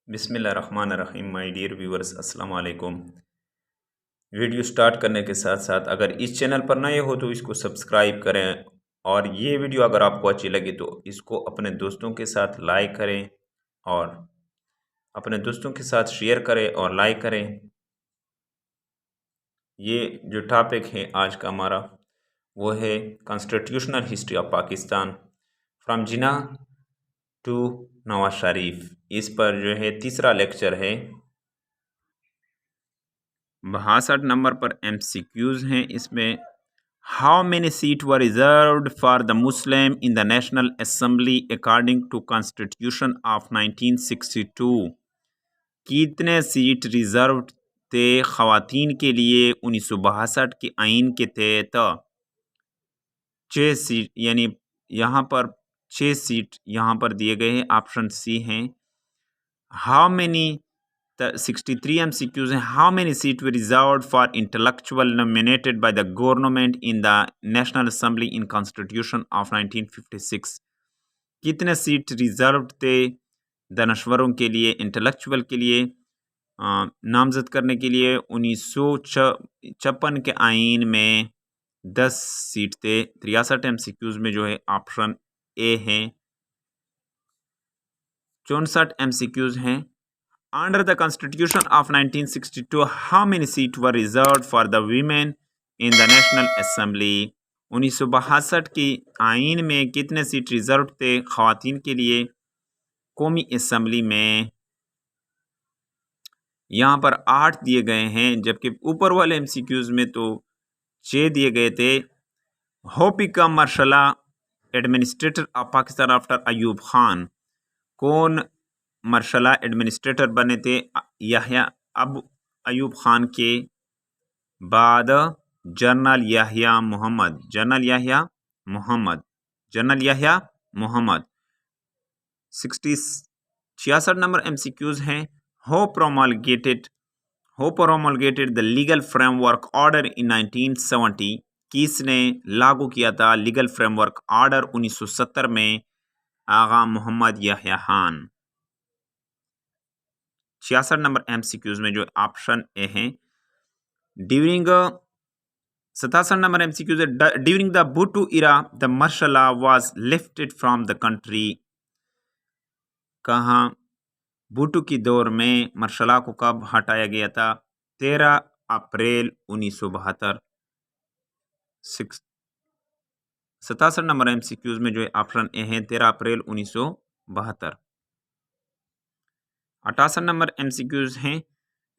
बिस्मिल्लाहिर्रहमानिर्रहीम my dear viewers अस्सलाम वालेकुम। वीडियो स्टार्ट करने के साथ साथ अगर इस चैनल पर नए हो तो इसको सब्सक्राइब करें और ये वीडियो अगर आपको अच्छी लगी तो इसको अपने दोस्तों के साथ लाइक करें और अपने दोस्तों के साथ शेयर करें और लाइक करें। ये जो टॉपिक है आज का हमारा वो है constitutional history of Pakistan from Jinnah to Nawaz Sharif. इस पर जो है तीसरा लेक्चर है। 62 नंबर पर MCQs हैं। इसमें how many seat were reserved for the Muslim in the national assembly according to constitution of 1962। कितने सीट रिजर्व थे ख़वातीन के लिए 1962 के आइन के तहत? 6 सीट, यानी यहाँ पर 6 सीट यहाँ पर दिए गए हैं। ऑप्शन सी हैं। हाउ मेनी 63 MCQs हैं। How many seat were reserved for intellectual nominated by the government in the national assembly in constitution of 1956। कितने सीट रिजर्व थे दानश्वरों के लिए, इंटेलेक्चुअल के लिए नामजद करने के लिए? 1956 के आइन में 10 सीट थे। 63 MCQs में जो है ऑप्शन ए है। 64 MCQs हैं। Under the Constitution of 1962, how many seats were reserved for the women in the National Assembly? 1962 की आइन में कितने सीट रिजर्व थे ख़वातीन के लिए कौमी असम्बली में? यहाँ पर 8 दिए गए हैं, जबकि ऊपर वाले MCQs में तो 6 दिए गए थे। Who became marshal administrator of Pakistan after Ayub Khan? कौन मार्शल एडमिनिस्ट्रेटर बने थे याह्या अब अयूब खान के बाद? General Yahya Mohammad. General Yahya Mohammad. General Yahya Mohammad. 66 number MCQs हैं। Who promulgated the legal framework order in 1970। किसने लागू किया था लीगल फ्रेमवर्क ऑर्डर 1970 में? आगा मोहम्मद याह्या खान। 66 नंबर MCQs में जो ऑप्शन ए हैं। ड्यूरिंग 67 नंबर MCQs है। During the Bhutto era the martial law was lifted from the country. कहाँ भुट्टो की दौर में मार्शल लॉ को कब हटाया गया था? 13 अप्रैल 1972। 67 नंबर MCQs में जो है ऑप्शन ए है 13 अप्रैल 1972। 68 नंबर MCQs हैं।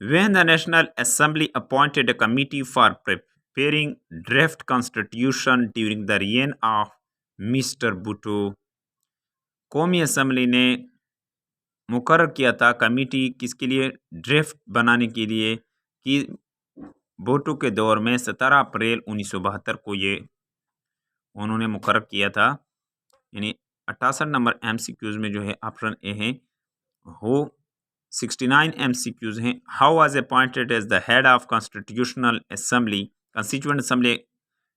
When the National Assembly appointed a committee for preparing draft constitution during the reign of Mr. Bhutto, कौमी असम्बली ने मुकर्रर किया था कमेटी किसके लिए? ड्राफ्ट बनाने के लिए, कि भुट्टो के दौर में 17 अप्रैल 1972 को ये उन्होंने मुकर्रर किया था। यानी 68 नंबर MCQs में जो है ऑप्शन ए है। हो 69 MCQs हैं। How was appointed as the head of constitutional assembly constituent assembly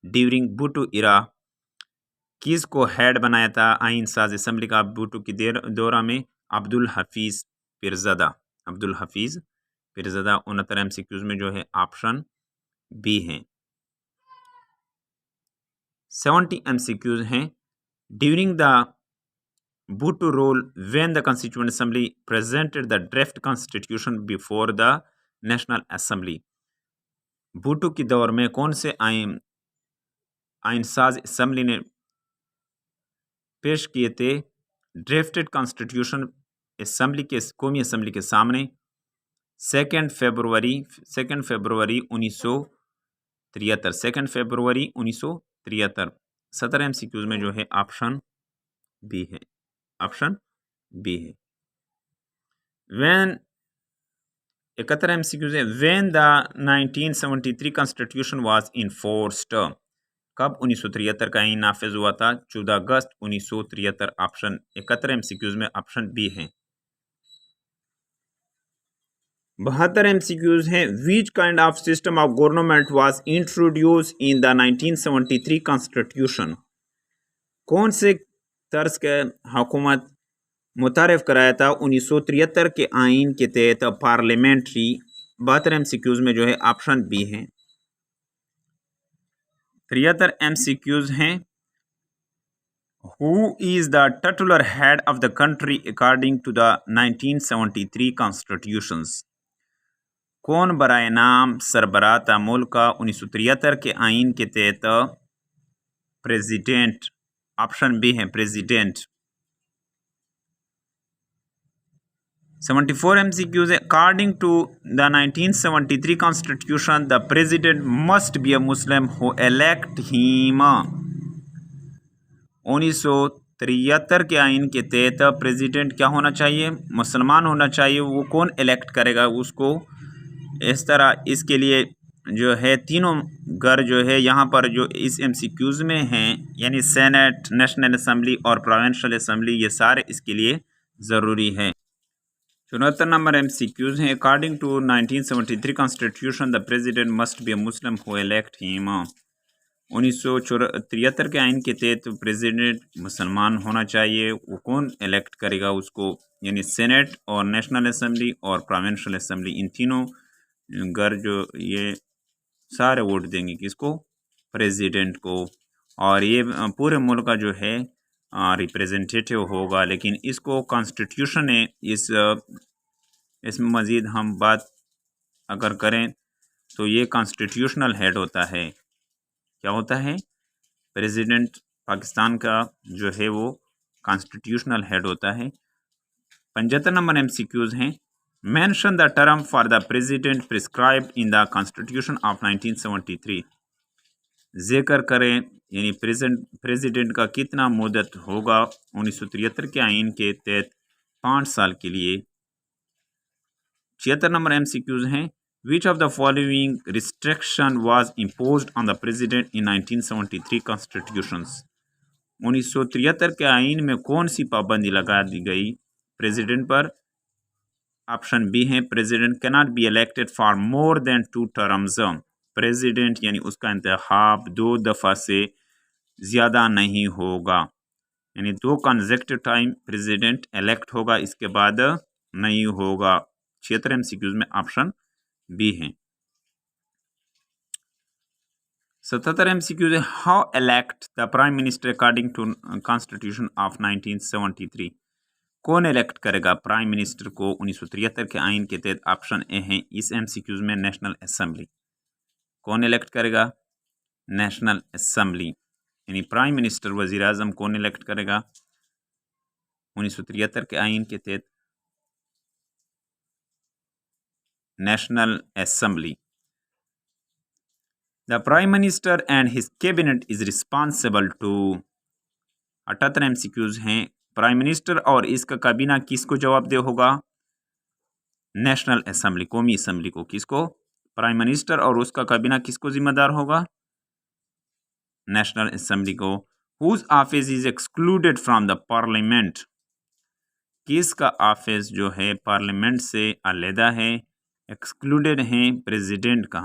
during Bhutto era? किसको हेड बनाया था आइन साज असेंबली का भुट्टो की दौरा में? अब्दुल हफीज़ पीरज़ादा। अब्दुल हफीज़ पीरज़ादा। 69 MCQs में जो है ऑप्शन बी है। 70 MCQs हैं। During the Bhutto role when the Constituent Assembly presented the draft constitution before the National Assembly। Bhutto की दौर में कौन से आइनसाज असम्बली ने पेश किए थे ड्राफ्टेड कॉन्स्टिट्यूशन असम्बली के कौमी असम्बली के सामने? 2 फरवरी 1973। 2 फरवरी 1973। 70 MCQs में जो है ऑप्शन बी है। ऑप्शन बी है। When 71 MCQs है। When the 1973 Constitution was enforced, कब 1973 का आइन नाफिज हुआ था? 14 अगस्त 1973। ऑप्शन 71 MCQs में ऑप्शन बी है। 72 MCQs हैं। Which kind of system of government was introduced in the 1973 Constitution? कौन से तर्ज के हुकूमत मुतारफ़ कराया था 1973 के आइन के तहत पार्लियामेंट्री। 72 MCQs में जो है ऑप्शन बी है। 73 MCQs हैं। Who is the titular head of the country according to the 1973 constitutions? कौन बराए नाम सरबराह मुल्क का 1973 के आइन के तहत प्रेसिडेंट? ऑप्शन बी है प्रेसिडेंट। 74 MCQs है। According to the 1973 constitution the president must be a Muslim who elect him. 1973 के आइन के तहत प्रेसिडेंट क्या होना चाहिए? मुसलमान होना चाहिए। वो कौन इलेक्ट करेगा उसको? इस तरह इसके लिए जो है तीनों घर जो है यहाँ पर जो इस MCQs में हैं, यानी सेनेट, नेशनल असम्बली और प्रोविंशियल असम्बली, ये सारे इसके लिए ज़रूरी है। 74 नंबर MCQs हैं। According to 1973 constitution the president must be a Muslim who elect him. 1973 के आइन के तहत प्रेसिडेंट मुसलमान होना चाहिए। वो कौन इलेक्ट करेगा उसको? यानी सेनेट और नेशनल असम्बली और प्रोविंशियल असम्बली, इन तीनों घर जो ये सारे वोट देंगे किसको? प्रेसिडेंट को। और ये पूरे मुल्क का जो है रिप्रेजेंटेटिव होगा। लेकिन इसको कॉन्स्टिट्यूशन ने इसमें मज़ीद हम बात अगर करें तो ये कॉन्स्टिट्यूशनल हेड होता है। क्या होता है? प्रेसिडेंट पाकिस्तान का जो है वो कॉन्स्टिट्यूशनल हेड होता है। 75 नंबर MCQs हैं। Mention the term for the president prescribed in the constitution of 1973। जिक्र करें यानी प्रेसिडेंट का कितना मुद्दत होगा 1973 के आइन के तहत? 5 साल के लिए। 76 नंबर MCQs हैं। Which of the following restriction was imposed on the president in 1973 constitutions? 1973 के आइन में कौन सी पाबंदी लगा दी गई प्रेसिडेंट पर? ऑप्शन बी है president cannot be elected for more than 2 terms. President यानी उसका इंतखाब 2 दफ़ा से ज़्यादा नहीं होगा, यानी 2 कंसेक्यूटिव टाइम प्रेसिडेंट इलेक्ट होगा, इसके बाद नहीं होगा। 76 MCQs में ऑप्शन बी है। 77 MCQs है। How elect the prime minister according to constitution of 1973? कौन इलेक्ट करेगा प्राइम मिनिस्टर को 1973 के आइन के तहत? ऑप्शन ए है इस MCQs में नेशनल असम्बली। कौन इलेक्ट करेगा? National assembly. यानी प्राइम मिनिस्टर, वजीर आजम कौन इलेक्ट करेगा 1973 के आइन के तहत? National assembly. The prime minister and his cabinet is responsible to. 78 MCQs हैं। प्राइम मिनिस्टर और इसका काबीना किसको जवाबदेह होगा? नेशनल असम्बली, कौमी असम्बली को। किसको? प्राइम मिनिस्टर और उसका काबीना किसको जिम्मेदार होगा? नेशनल असम्बली को। Whose office is excluded from the parliament? किसका ऑफिस जो है पार्लियामेंट से अलहदा है, एक्सक्लूडेड है? प्रेसिडेंट का।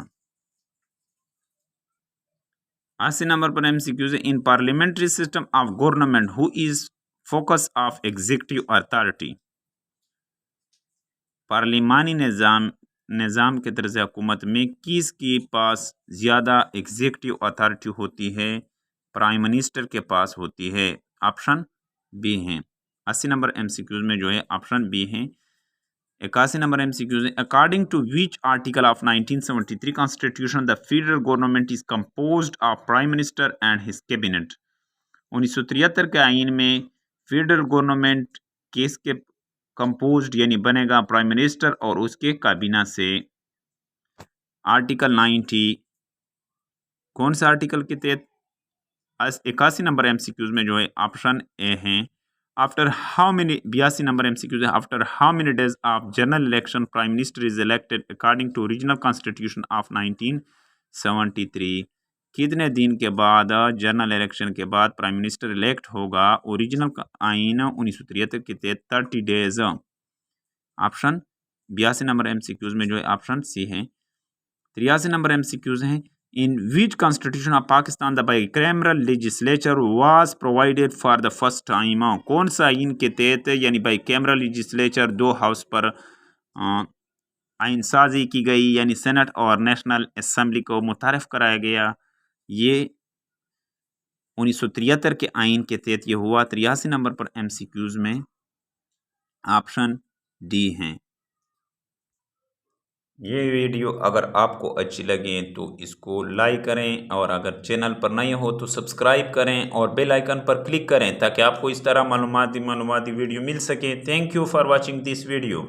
80 नंबर पर MCQs है। In parliamentary system of government who is focus of executive authority? पार्लिमानी निज़ाम के तर्ज़ हुकूमत में किसके पास ज़्यादा एग्जीक्यूटिव अथॉरिटी होती है? प्राइम मिनिस्टर के पास होती है। ऑप्शन बी हैं। 80 नंबर MCQs में जो है ऑप्शन बी हैं। 81 नंबर MCQs है। According to which article of 1973 constitution the federal government is composed of prime minister and his cabinet? 1973 के आइन में फेडरल गवर्नमेंट किसके कंपोज्ड यानी बनेगा? प्राइम मिनिस्टर और उसके काबीना से। आर्टिकल 90 कौन सा आर्टिकल के तहत? 81 नंबर MCQs में जो है ऑप्शन ए हैं। After how many 82 number MCQs है। After how many days of general election prime minister is elected according to original constitution of 1973? कितने दिन के बाद जनरल इलेक्शन के बाद प्राइम मिनिस्टर इलेक्ट होगा ओरिजिनल आइन 1973 के तहत? 30 डेज। ऑप्शन 82 नंबर MCQs में जो है ऑप्शन सी है। 83 नंबर MCQs हैं। In which constitution of Pakistan the bicameral legislature was provided for the first time? कौन सा आइन के तहत यानी बाइकैमरल लेजिस्लेचर दो हाउस पर आइन साजी की गई यानी सेनेट और नेशनल असेंबली को मुतारफ़ कराया गया? ये 1973 के आइन के तहत ये हुआ। 83 नंबर पर MCQs में ऑप्शन डी हैं। ये वीडियो अगर आपको अच्छी लगे तो इसको लाइक करें और अगर चैनल पर नए हो तो सब्सक्राइब करें और बेल आइकन पर क्लिक करें ताकि आपको इस तरह मालूमाती वीडियो मिल सके। Thank you for watching this video.